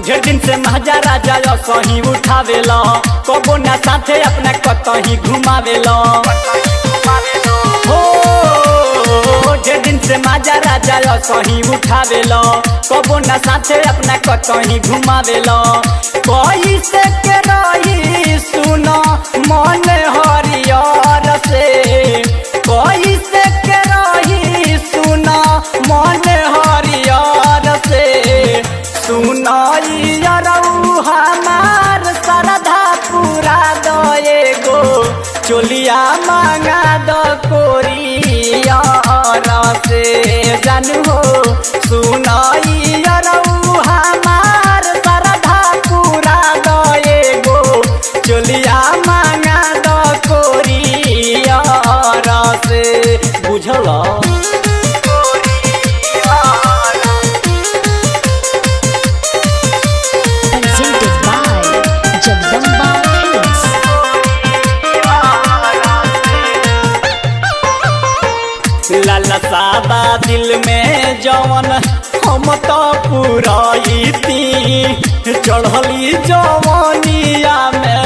ढेर दिन से महाजा राजा सही उठावेला कबो ना साथे अपना कतही घुमावेला हो ढेर दिन से महाजा राजा सही उठावेला कबो ना साथे अपना कतही घुमावेला कैसे के रही सुनो मन हरियर से कैसे के रही सुनो मन हरियर से सुनाइयरऊ हमार श्रद्धा पूरा दए गो चोलिया मांगा द कोरियर से जानू हो सुनाइयरऊ हमार श्रद्धा पूरा दए गो चोलिया मांगा द कोरियर से बुझल लालसाबा दिल में जवन हम तो पुराईती चढ़ली जवनिया में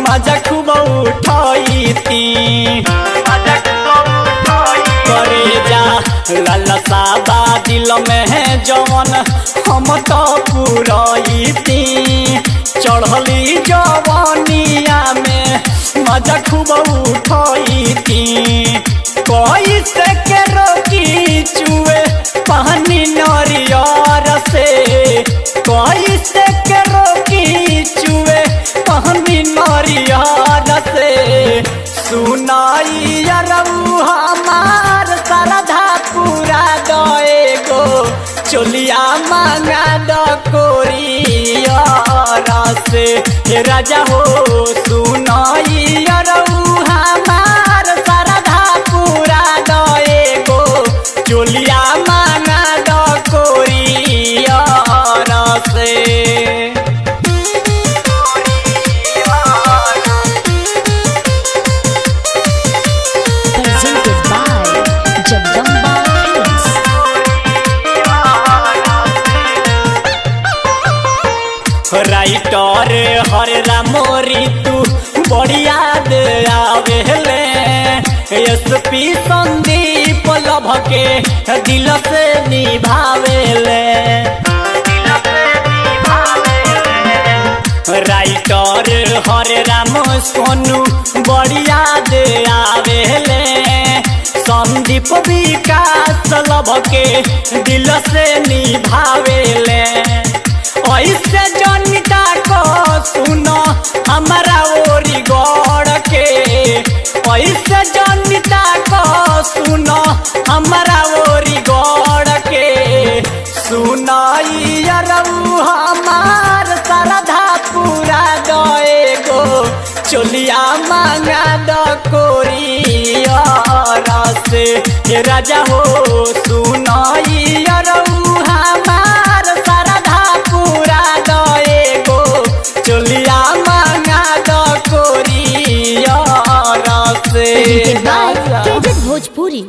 मजा खूब उठाईती करे जा लालसाबा दिल में जवन हम तो पुराईती चढ़ली जवनिया में मजा खूब उठाईती कैसे के रोकी चुए पानी नरियर से कैसे के रोकी चुए पानी नरियर से सुनाइयरऊ हमार श्रद्धा पूरा दए गो चोलिया मांगा द कोरियर से हे राजा हो सुनाइयरऊ हमार श्रद्धा पूरा दए गो चोलिया मांगा द कोरियर से राइटर हरे रामोरी तू बड़ी याद आवेले एसपी संदीप लभ के दिल से निभावेले राइटर हरे राम सोनू बड़ी याद आवेले संदीप विकास लभ के दिल से निभावेले ऐसे जनिता को सुनो हमारा ओरी गौड़ के ऐसे जनिता को सुनो हमारा ओरी गौड़ के सुनाइयरऊ हमार श्रद्धा पूरा दए गो चोलिया मांगा द कोरियर से हे राजा हो सुनाइयरऊ हमार श्रद्धा पूरा दए गो चोलिया मांगा द कोरियर से भोजपुरी।